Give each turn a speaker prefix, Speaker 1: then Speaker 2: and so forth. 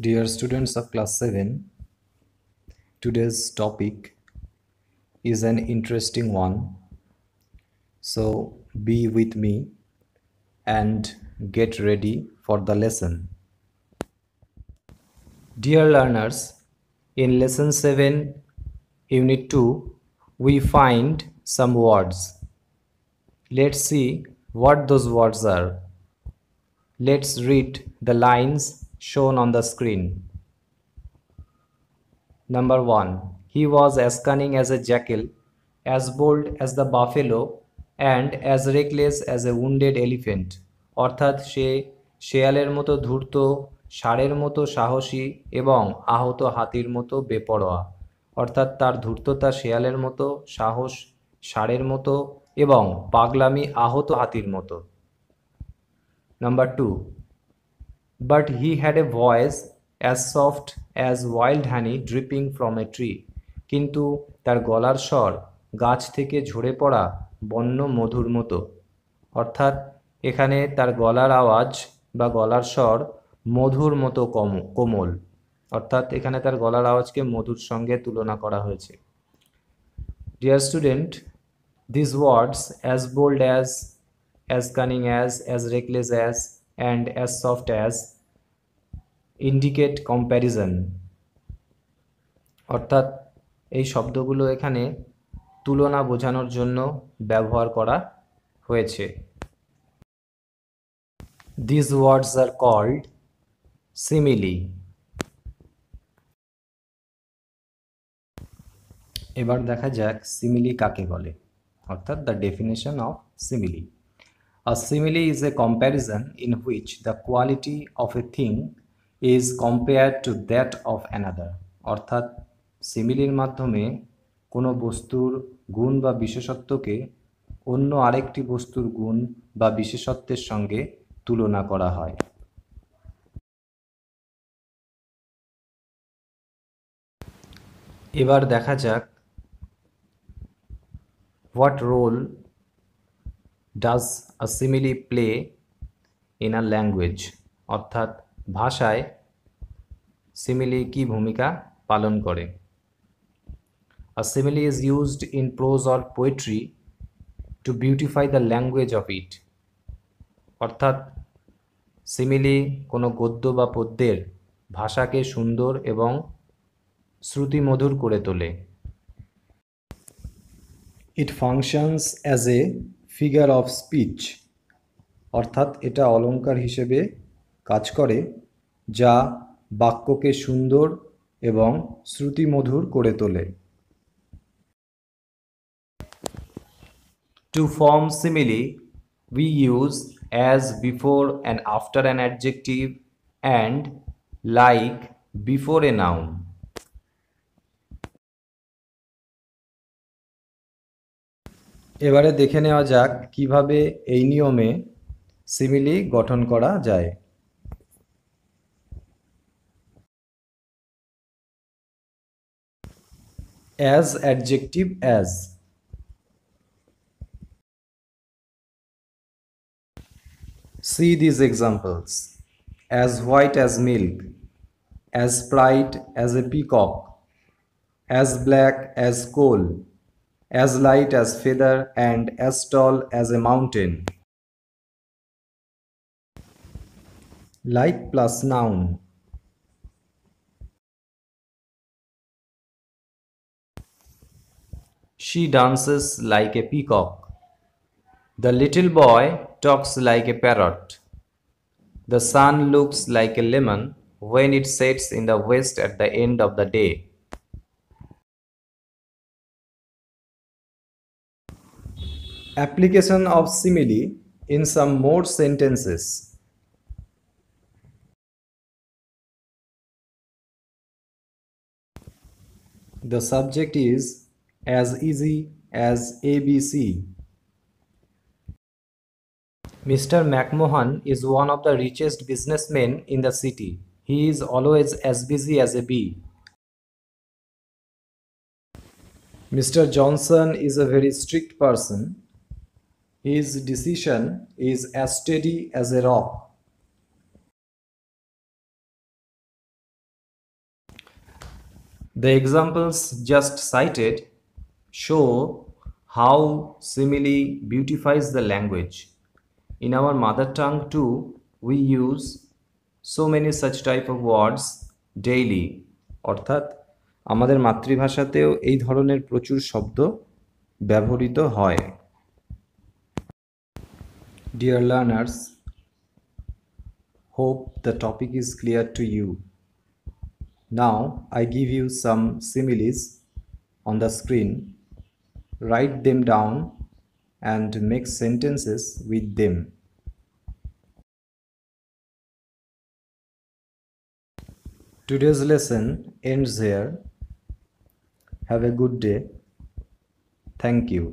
Speaker 1: Dear students of class 7, today's topic is an interesting one. So be with me and get ready for the lesson. Dear learners, in lesson 7, unit 2, we find some words. Let's see what those words are. Let's read the lines shown on the screen. Number 1. He was as cunning as a jackal, as bold as the buffalo, and as reckless as a wounded elephant. অর্থাৎ সে শেয়ালের মতো ধূর্ত, ষাঁড়ের মতো সাহসী এবং আহত হাতির মতো বেপরোয়া। অর্থাৎ তার ধূর্ততা শেয়ালের মতো, সাহস ষাঁড়ের মতো এবং পাগলামি আহত হাতির মতো। Number 2. But he had a voice as soft as wild honey dripping from a tree. কিন্তু তার গলার স্বর গাছ থেকে ঝরে পড়া বন্য মধুর মতো। অর্থাৎ এখানে তার গলার আওয়াজ বা গলার স্বর মধুর মতো কোমল। অর্থাৎ এখানে তার গলার আওয়াজকে মধুর সঙ্গে তুলনা করা হয়েছে। Dear student, these words as bold as cunning as reckless as, and as soft as indicate comparison. অর্থাৎ এই শব্দগুলো এখানে তুলনা বোঝানোর জন্য ব্যবহার করা হয়েছে। These words are called simile. এবার দেখা যাক সিমিলি কাকে বলে, অর্থাৎ the definition of simile. A simile is a comparison in which the quality of a thing is compared to that of another. অর্থাৎ সিমিলির মাধ্যমে কোনো বস্তুর গুণ বা বিশেষত্বকে অন্য আরেকটি বস্তুর গুণ বা বিশেষত্বের সঙ্গে তুলনা করা হয়। এবার দেখা যাক what role does a simile play in a language. অর্থাৎ ভাষায় সিমিলি কি ভূমিকা পালন করে। A simile is used in prose or poetry to beautify the language of it. অর্থাৎ সিমিলি কোনো গদ্য বা পদ্যের ভাষাকে সুন্দর এবং শ্রুতিমধুর করে তোলে। It functions as a figure of speech. অর্থাৎ এটা অলঙ্কার হিসেবে কাজ করে যা বাক্যকে সুন্দর এবং শ্রুতিমধুর করে তোলে। To form simile, we use as before and after an adjective and like before a noun. এবারে দেখে নেওয়া যাক কিভাবে এই নিয়মে সিমিলি গঠন করা যায়। As adjective as. See these examples. As white as milk, as bright as a peacock, as black as coal, as light as feather, and as tall as a mountain. Like plus noun. She dances like a peacock. The little boy talks like a parrot. The sun looks like a lemon when it sets in the west at the end of the day. Application of simile in some more sentences. The subject is as easy as ABC. Mr. McMahon is one of the richest businessmen in the city. He is always as busy as a bee. Mr. Johnson is a very strict person. His decision is as steady as a rock. The examples just cited show how simile beautifies the language. In our mother tongue too, we use so many such type of words daily. অর্থাৎ আমাদের মাতৃভাষাতেও এই ধরনের প্রচুর শব্দ ব্যবহৃত হয়। Dear learners, hope the topic is clear to you. Now I give you some similes on the screen. Write them down and make sentences with them. Today's lesson ends here. Have a good day. Thank you.